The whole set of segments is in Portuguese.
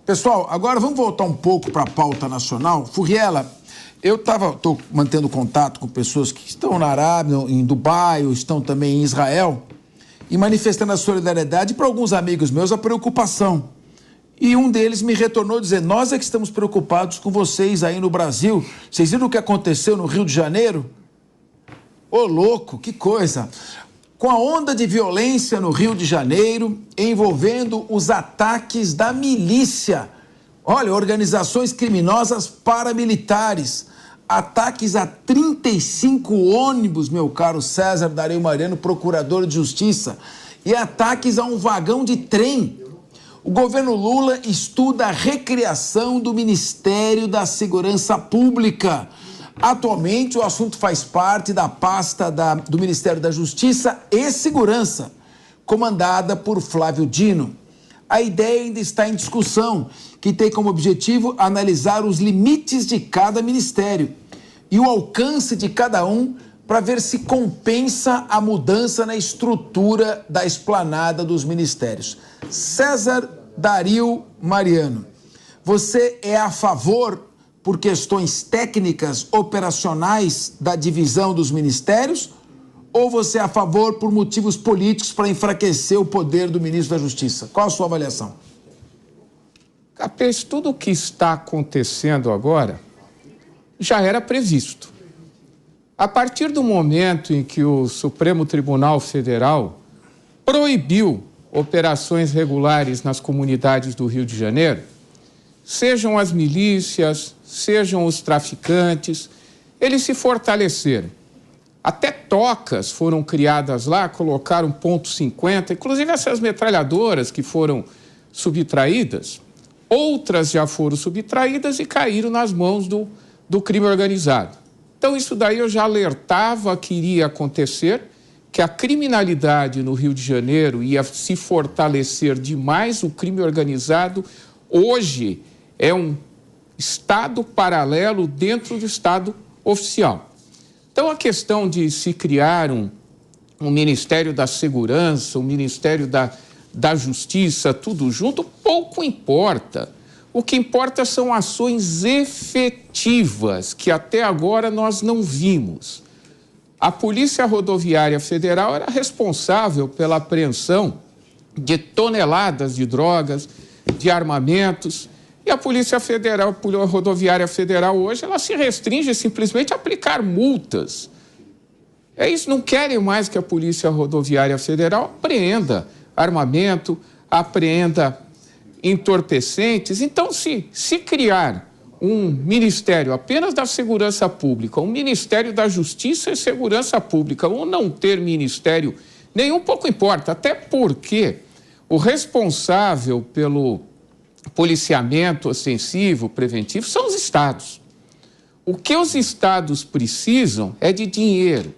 Pessoal, agora vamos voltar um pouco para a pauta nacional. Furriela, eu estou mantendo contato com pessoas que estão na Arábia, em Dubai, ou estão também em Israel, e manifestando a solidariedade para alguns amigos meus a preocupação. E um deles me retornou dizendo, nós é que estamos preocupados com vocês aí no Brasil. Vocês viram o que aconteceu no Rio de Janeiro? Ô, louco, que coisa! Com a onda de violência no Rio de Janeiro, envolvendo os ataques da milícia. Olha, organizações criminosas paramilitares. Ataques a 35 ônibus, meu caro César Dario Mariano, procurador de justiça. E ataques a um vagão de trem. O governo Lula estuda a recriação do Ministério da Segurança Pública. Atualmente, o assunto faz parte da pasta do Ministério da Justiça e Segurança, comandada por Flávio Dino. A ideia ainda está em discussão, que tem como objetivo analisar os limites de cada ministério e o alcance de cada um para ver se compensa a mudança na estrutura da esplanada dos ministérios. César Dario Mariano, você é a favor, por questões técnicas, operacionais da divisão dos ministérios, ou você é a favor por motivos políticos para enfraquecer o poder do ministro da Justiça? Qual a sua avaliação? Capês, tudo o que está acontecendo agora já era previsto. A partir do momento em que o Supremo Tribunal Federal proibiu operações regulares nas comunidades do Rio de Janeiro, sejam as milícias, sejam os traficantes, eles se fortaleceram. Até tocas foram criadas lá, colocaram .50, inclusive essas metralhadoras que foram subtraídas, outras já foram subtraídas e caíram nas mãos do crime organizado. Então isso daí eu já alertava que iria acontecer, que a criminalidade no Rio de Janeiro ia se fortalecer demais, o crime organizado hoje é um Estado paralelo dentro do Estado oficial. Então, a questão de se criar um Ministério da Segurança, um Ministério da Justiça, tudo junto, pouco importa. O que importa são ações efetivas, que até agora nós não vimos. A Polícia Rodoviária Federal era responsável pela apreensão de toneladas de drogas, de armamentos. E a Polícia Federal, a Rodoviária Federal hoje, ela se restringe simplesmente a aplicar multas. É isso, não querem mais que a Polícia Rodoviária Federal apreenda armamento, apreenda entorpecentes. Então, se criar um Ministério apenas da Segurança Pública, um Ministério da Justiça e Segurança Pública, ou não ter ministério nenhum, pouco importa, até porque o responsável pelo policiamento ostensivo, preventivo, são os estados. O que os estados precisam é de dinheiro,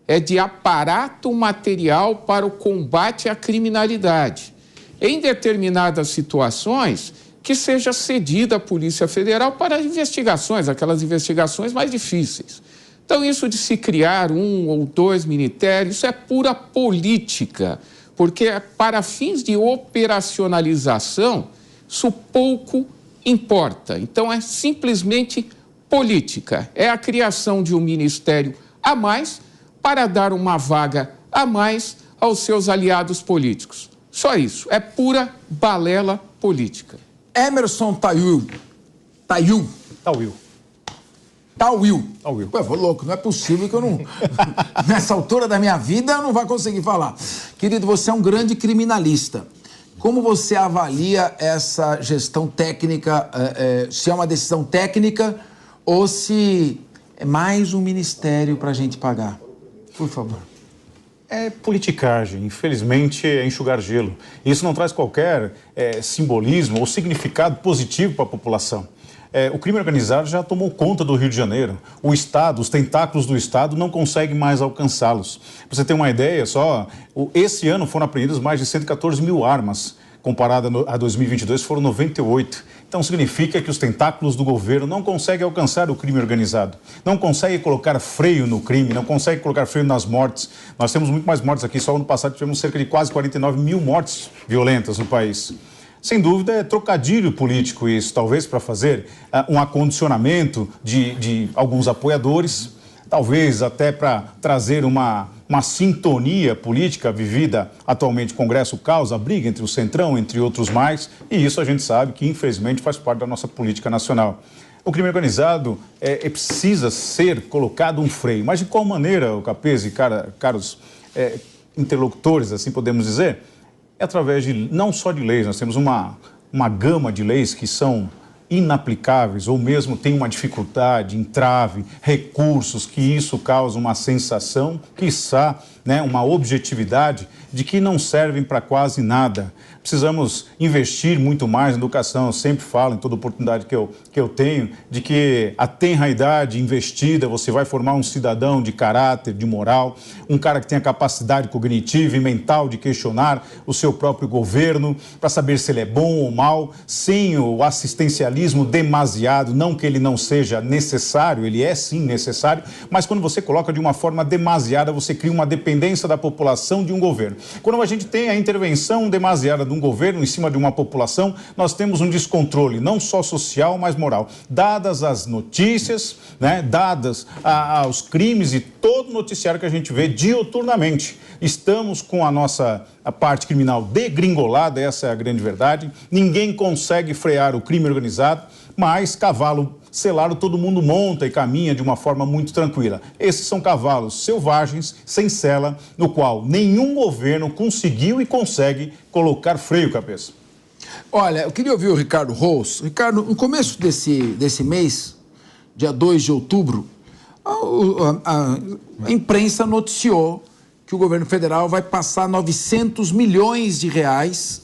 é de aparato material para o combate à criminalidade. Em determinadas situações, que seja cedida à Polícia Federal para investigações, aquelas investigações mais difíceis. Então, isso de se criar 1 ou 2 ministérios, isso é pura política, porque para fins de operacionalização, isso pouco importa. Então, é simplesmente política. É a criação de um ministério a mais para dar uma vaga a mais aos seus aliados políticos. Só isso. É pura balela política. Emerson Tawil. Ué, vou louco, não é possível que eu não... Nessa altura da minha vida, eu não vou conseguir falar. Querido, você é um grande criminalista. Como você avalia essa gestão técnica, se é uma decisão técnica ou se é mais um ministério para a gente pagar? Por favor. É politicagem, infelizmente é enxugar gelo. Isso não traz qualquer simbolismo ou significado positivo para a população. O crime organizado já tomou conta do Rio de Janeiro. O Estado, os tentáculos do Estado não conseguem mais alcançá-los. Para você ter uma ideia só, esse ano foram apreendidas mais de 114 mil armas. Comparada a 2022, foram 98. Então, significa que os tentáculos do governo não conseguem alcançar o crime organizado. Não conseguem colocar freio no crime, não conseguem colocar freio nas mortes. Nós temos muito mais mortes aqui. Só ano passado tivemos cerca de quase 49 mil mortes violentas no país. Sem dúvida é trocadilho político isso, talvez para fazer um acondicionamento de alguns apoiadores, talvez até para trazer uma sintonia política vivida atualmente. O Congresso causa briga entre o Centrão, entre outros mais, e isso a gente sabe que infelizmente faz parte da nossa política nacional. O crime organizado precisa ser colocado um freio, mas de qual maneira, o Capês e caros interlocutores, assim podemos dizer, é através de não só de leis. Nós temos uma gama de leis que são inaplicáveis ou mesmo tem uma dificuldade, entrave, recursos, que isso causa uma sensação, quiçá, uma objetividade de que não servem para quase nada. Precisamos investir muito mais na educação. Eu sempre falo, em toda oportunidade que eu tenho, de que a tenra idade investida, você vai formar um cidadão de caráter, de moral, um cara que tenha capacidade cognitiva e mental de questionar o seu próprio governo, para saber se ele é bom ou mal, sem o assistencialismo demasiado, não que ele não seja necessário, ele é sim necessário, mas quando você coloca de uma forma demasiada, você cria uma dependência da população de um governo. Quando a gente tem a intervenção demasiada de um governo em cima de uma população, nós temos um descontrole, não só social, mas moral. Dadas as notícias, dadas aos crimes e todo o noticiário que a gente vê diuturnamente, estamos com a nossa parte criminal degringolada, essa é a grande verdade. Ninguém consegue frear o crime organizado, mas cavalo selado todo mundo monta e caminha de uma forma muito tranquila. Esses são cavalos selvagens, sem sela, no qual nenhum governo conseguiu e consegue colocar freio, Cabeça. Olha, eu queria ouvir o Ricardo Rous. Ricardo, no começo desse mês, dia 2 de outubro, a imprensa noticiou que o governo federal vai passar 900 milhões de reais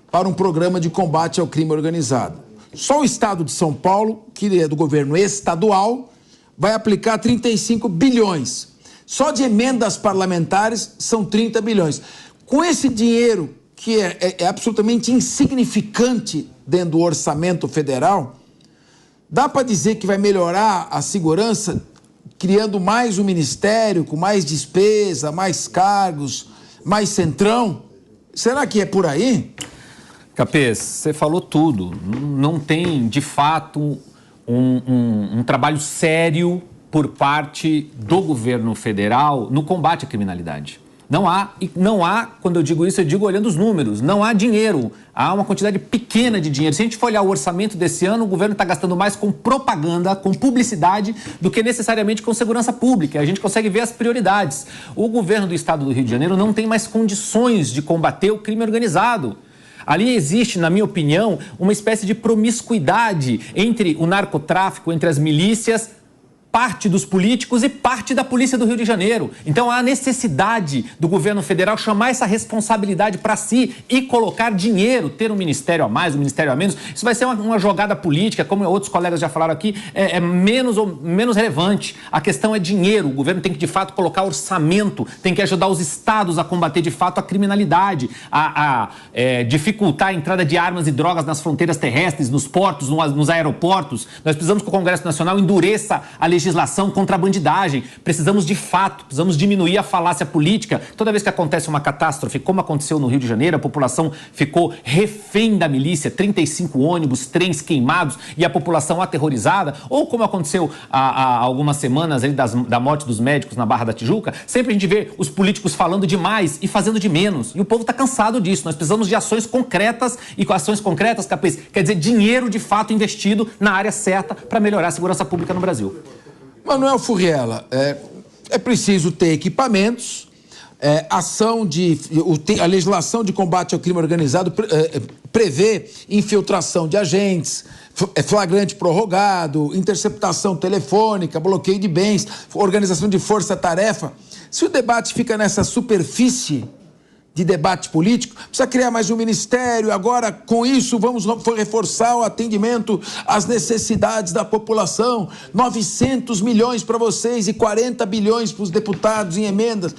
para um programa de combate ao crime organizado. Só o estado de São Paulo, que é do governo estadual, vai aplicar 35 bilhões. Só de emendas parlamentares são 30 bilhões. Com esse dinheiro, que é absolutamente insignificante dentro do orçamento federal, dá para dizer que vai melhorar a segurança criando mais um ministério, com mais despesa, mais cargos, mais centrão? Será que é por aí? Capês, você falou tudo. Não tem, de fato, um trabalho sério por parte do governo federal no combate à criminalidade. Não há, quando eu digo isso, eu digo olhando os números, não há dinheiro, há uma quantidade pequena de dinheiro. Se a gente for olhar o orçamento desse ano, o governo está gastando mais com propaganda, com publicidade, do que necessariamente com segurança pública. A gente consegue ver as prioridades. O governo do estado do Rio de Janeiro não tem mais condições de combater o crime organizado. Ali existe, na minha opinião, uma espécie de promiscuidade entre o narcotráfico, entre as milícias, parte dos políticos e parte da polícia do Rio de Janeiro. Então há necessidade do governo federal chamar essa responsabilidade para si e colocar dinheiro, ter um ministério a mais, um ministério a menos. Isso vai ser uma jogada política, como outros colegas já falaram aqui, é menos relevante. A questão é dinheiro. O governo tem que, de fato, colocar orçamento, tem que ajudar os estados a combater, de fato, a criminalidade, a dificultar a entrada de armas e drogas nas fronteiras terrestres, nos portos, nos aeroportos. Nós precisamos que o Congresso Nacional endureça a legislação contra a bandidagem. Precisamos diminuir a falácia política. Toda vez que acontece uma catástrofe, como aconteceu no Rio de Janeiro, a população ficou refém da milícia, 35 ônibus, trens queimados e a população aterrorizada, ou como aconteceu há algumas semanas ali da morte dos médicos na Barra da Tijuca, sempre a gente vê os políticos falando demais e fazendo de menos. E o povo está cansado disso. Nós precisamos de ações concretas, e com ações concretas, Capês, quer dizer dinheiro de fato investido na área certa para melhorar a segurança pública no Brasil. Manuel Furriela, é preciso ter equipamentos, a legislação de combate ao crime organizado prevê infiltração de agentes, flagrante prorrogado, interceptação telefônica, bloqueio de bens, organização de força-tarefa. Se o debate fica nessa superfície de debate político, precisa criar mais um ministério, agora com isso vamos reforçar o atendimento às necessidades da população, 900 milhões para vocês e 40 bilhões para os deputados em emendas.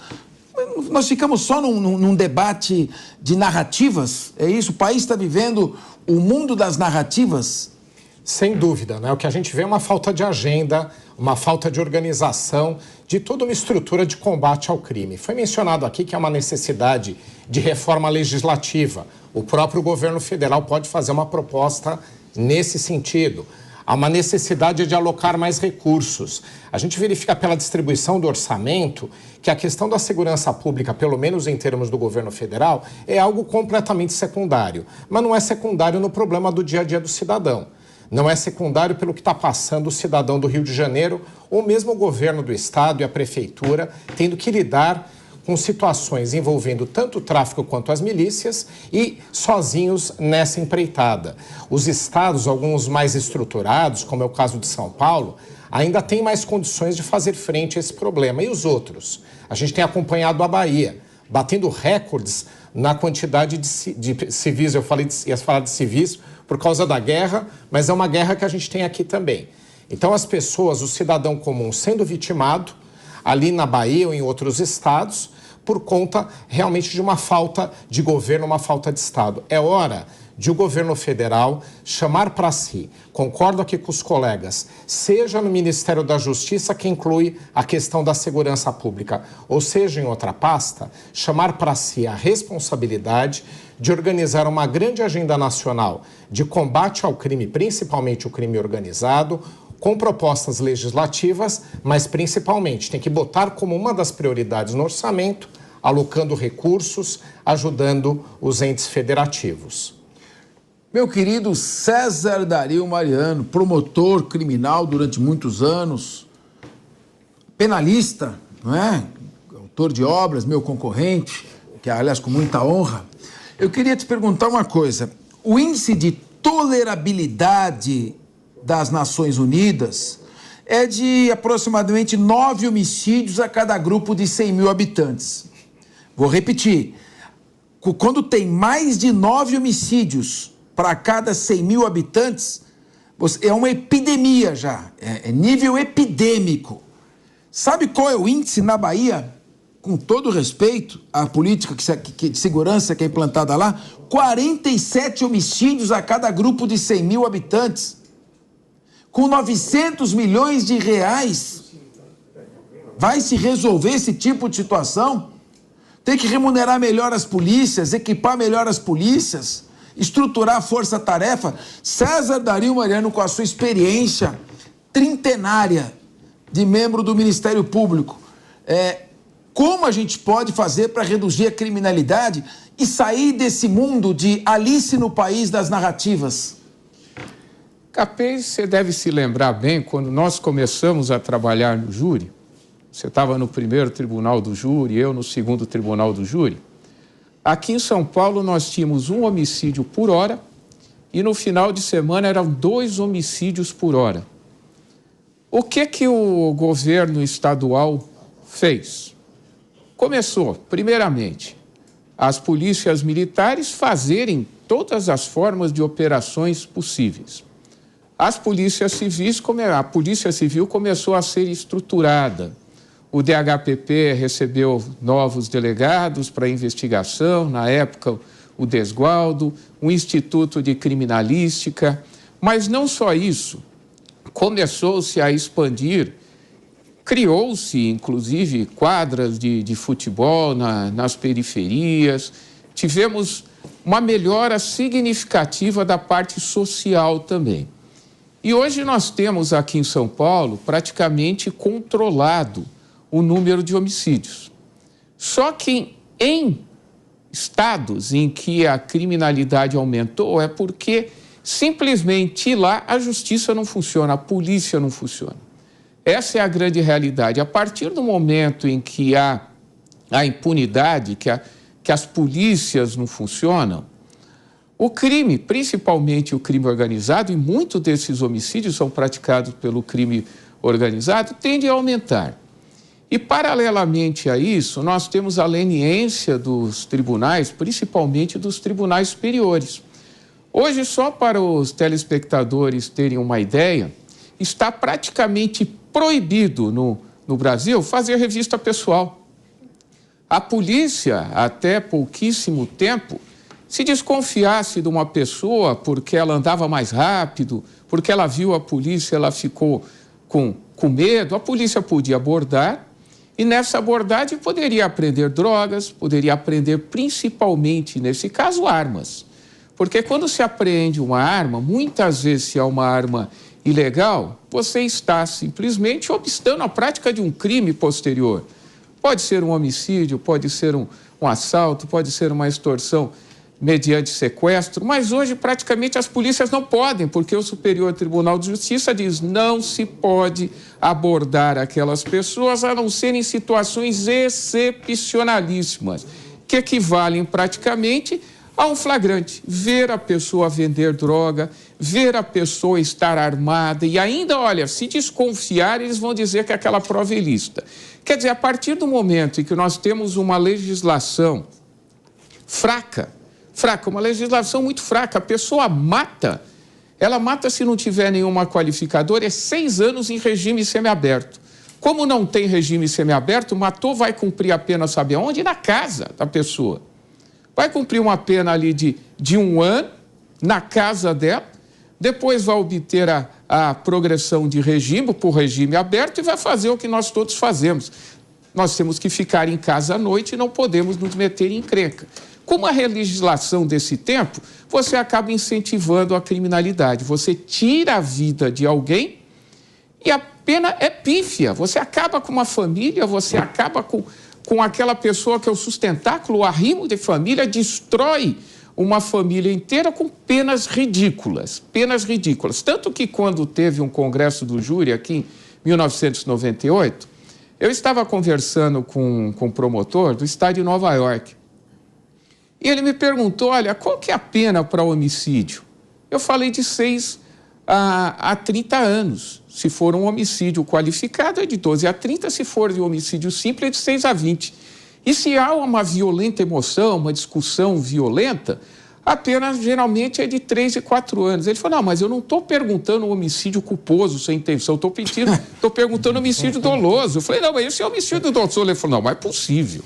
Nós ficamos só num debate de narrativas, é isso? O país está vivendo o mundo das narrativas? Sem dúvida, né? O que a gente vê é uma falta de agenda, uma falta de organização de toda uma estrutura de combate ao crime. Foi mencionado aqui que há uma necessidade de reforma legislativa. O próprio governo federal pode fazer uma proposta nesse sentido. Há uma necessidade de alocar mais recursos. A gente verifica pela distribuição do orçamento que a questão da segurança pública, pelo menos em termos do governo federal, é algo completamente secundário. Mas não é secundário no problema do dia a dia do cidadão. Não é secundário pelo que está passando o cidadão do Rio de Janeiro, ou mesmo o governo do estado e a prefeitura, tendo que lidar com situações envolvendo tanto o tráfico quanto as milícias e sozinhos nessa empreitada. Os estados, alguns mais estruturados, como é o caso de São Paulo, ainda têm mais condições de fazer frente a esse problema. E os outros? A gente tem acompanhado a Bahia, batendo recordes na quantidade de civis. Eu ia falar de civis por causa da guerra, mas é uma guerra que a gente tem aqui também. Então as pessoas, o cidadão comum sendo vitimado, ali na Bahia ou em outros estados, por conta realmente de uma falta de governo, uma falta de Estado. É hora de o governo federal chamar para si, concordo aqui com os colegas, seja no Ministério da Justiça, que inclui a questão da segurança pública, ou seja em outra pasta, chamar para si a responsabilidade de organizar uma grande agenda nacional de combate ao crime, principalmente o crime organizado, com propostas legislativas, mas principalmente tem que botar como uma das prioridades no orçamento, alocando recursos, ajudando os entes federativos. Meu querido César Dario Mariano, promotor criminal durante muitos anos, penalista, não é? Autor de obras, meu concorrente, que aliás com muita honra. Eu queria te perguntar uma coisa. O índice de tolerabilidade das Nações Unidas é de aproximadamente 9 homicídios a cada grupo de 100 mil habitantes. Vou repetir. Quando tem mais de 9 homicídios para cada 100 mil habitantes, é uma epidemia já, é nível epidêmico. Sabe qual é o índice na Bahia? Com todo respeito à política de segurança que é implantada lá, 47 homicídios a cada grupo de 100 mil habitantes. Com 900 milhões de reais, vai se resolver esse tipo de situação? Tem que remunerar melhor as polícias, equipar melhor as polícias, estruturar a força-tarefa. César Dario Mariano, com a sua experiência trintenária de membro do Ministério Público, como a gente pode fazer para reduzir a criminalidade e sair desse mundo de Alice no País das Narrativas? Capês, você deve se lembrar bem, quando nós começamos a trabalhar no júri, você estava no primeiro tribunal do júri, eu no segundo tribunal do júri. Aqui em São Paulo nós tínhamos um homicídio por hora e no final de semana eram 2 homicídios por hora. O que o governo estadual fez? Começou, primeiramente, as polícias militares fazerem todas as formas de operações possíveis. As polícias civis, a Polícia Civil começou a ser estruturada. O DHPP recebeu novos delegados para investigação, na época o Desgualdo, o Instituto de Criminalística, mas não só isso, começou-se a expandir, criou-se inclusive quadras de futebol nas periferias, tivemos uma melhora significativa da parte social também. E hoje nós temos aqui em São Paulo praticamente controlado o número de homicídios. Só que em estados em que a criminalidade aumentou é porque simplesmente lá a justiça não funciona, a polícia não funciona. Essa é a grande realidade. A partir do momento em que há a impunidade, que as polícias não funcionam, o crime, principalmente o crime organizado, e muitos desses homicídios são praticados pelo crime organizado, tende a aumentar. E, paralelamente a isso, nós temos a leniência dos tribunais, principalmente dos tribunais superiores. Hoje, só para os telespectadores terem uma ideia, está praticamente proibido no Brasil fazer revista pessoal. A polícia, até pouquíssimo tempo, se desconfiasse de uma pessoa porque ela andava mais rápido, porque ela viu a polícia, ela ficou com medo, a polícia podia abordar E nessa abordagem poderia apreender drogas, poderia aprender principalmente, nesse caso, armas. Porque quando se apreende uma arma, muitas vezes se é uma arma ilegal, você está simplesmente obstando a prática de um crime posterior. Pode ser um homicídio, pode ser um assalto, pode ser uma extorsão mediante sequestro, mas hoje praticamente as polícias não podem, porque o Superior Tribunal de Justiça diz não se pode abordar aquelas pessoas a não ser em situações excepcionalíssimas, que equivalem praticamente a um flagrante. Ver a pessoa vender droga, ver a pessoa estar armada e ainda, olha, se desconfiar, eles vão dizer que aquela prova é ilícita. Quer dizer, a partir do momento em que nós temos uma legislação fraca, uma legislação muito fraca, a pessoa mata, ela mata se não tiver nenhuma qualificadora, é 6 anos em regime semiaberto. Como não tem regime semiaberto, matou, vai cumprir a pena, sabe aonde? Na casa da pessoa. Vai cumprir uma pena ali de 1 ano, na casa dela, depois vai obter a progressão de regime, por regime aberto, e vai fazer o que nós todos fazemos. Nós temos que ficar em casa à noite e não podemos nos meter em encrenca. Com a legislação desse tempo, você acaba incentivando a criminalidade. Você tira a vida de alguém e a pena é pífia. Você acaba com uma família, você acaba com aquela pessoa que é o sustentáculo, o arrimo de família, destrói uma família inteira com penas ridículas. Penas ridículas. Tanto que quando teve um congresso do júri aqui em 1998, eu estava conversando com um promotor do estado de Nova York. E ele me perguntou, olha, qual que é a pena para homicídio? Eu falei de 6 a 30 anos. Se for um homicídio qualificado, é de 12 a 30. Se for de homicídio simples, é de 6 a 20. E se há uma violenta emoção, uma discussão violenta, a pena geralmente é de 3 e 4 anos. Ele falou, não, mas eu não estou perguntando um homicídio culposo, sem intenção, estou perguntando homicídio doloso. Eu falei, não, mas esse é homicídio doloso. Ele falou, não, mas é possível.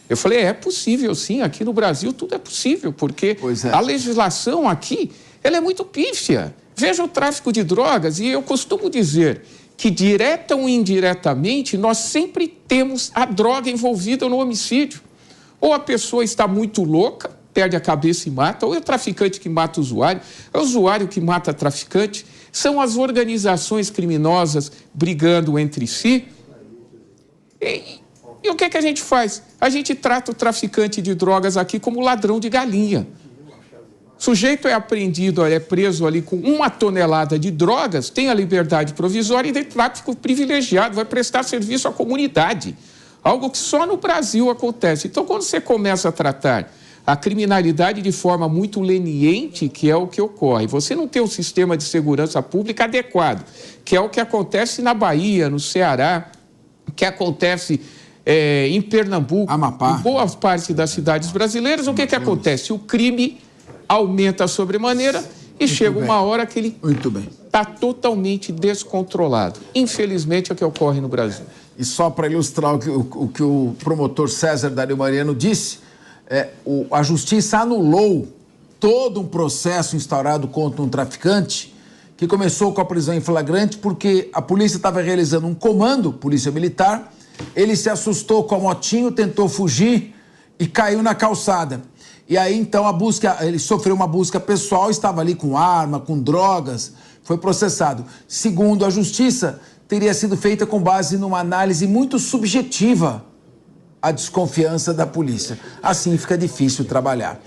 Eu falei, é possível sim, aqui no Brasil tudo é possível, porque a legislação aqui, ela é muito pífia. Veja o tráfico de drogas, e eu costumo dizer que direta ou indiretamente nós sempre temos a droga envolvida no homicídio. Ou a pessoa está muito louca, perde a cabeça e mata, ou é o traficante que mata o usuário que mata o traficante, são as organizações criminosas brigando entre si. E o que a gente faz? A gente trata o traficante de drogas aqui como ladrão de galinha. O sujeito é apreendido, é preso ali com 1 tonelada de drogas, tem a liberdade provisória e tem tráfico privilegiado, vai prestar serviço à comunidade. Algo que só no Brasil acontece. Então, quando você começa a tratar a criminalidade de forma muito leniente, que é o que ocorre, você não tem um sistema de segurança pública adequado, que é o que acontece na Bahia, no Ceará, que acontece em Pernambuco, Amapá, em boa parte das cidades brasileiras. O que acontece? O crime aumenta sobremaneira e chega uma hora que ele está totalmente descontrolado. Infelizmente, é o que ocorre no Brasil. E só para ilustrar o que o promotor César Dario Mariano disse, a justiça anulou todo um processo instaurado contra um traficante que começou com a prisão em flagrante porque a polícia estava realizando um comando, polícia militar, ele se assustou com a motinho, tentou fugir e caiu na calçada. E aí, então, ele sofreu uma busca pessoal, estava ali com arma, com drogas, foi processado. Segundo a justiça, teria sido feita com base numa análise muito subjetiva a desconfiança da polícia. Assim fica difícil trabalhar.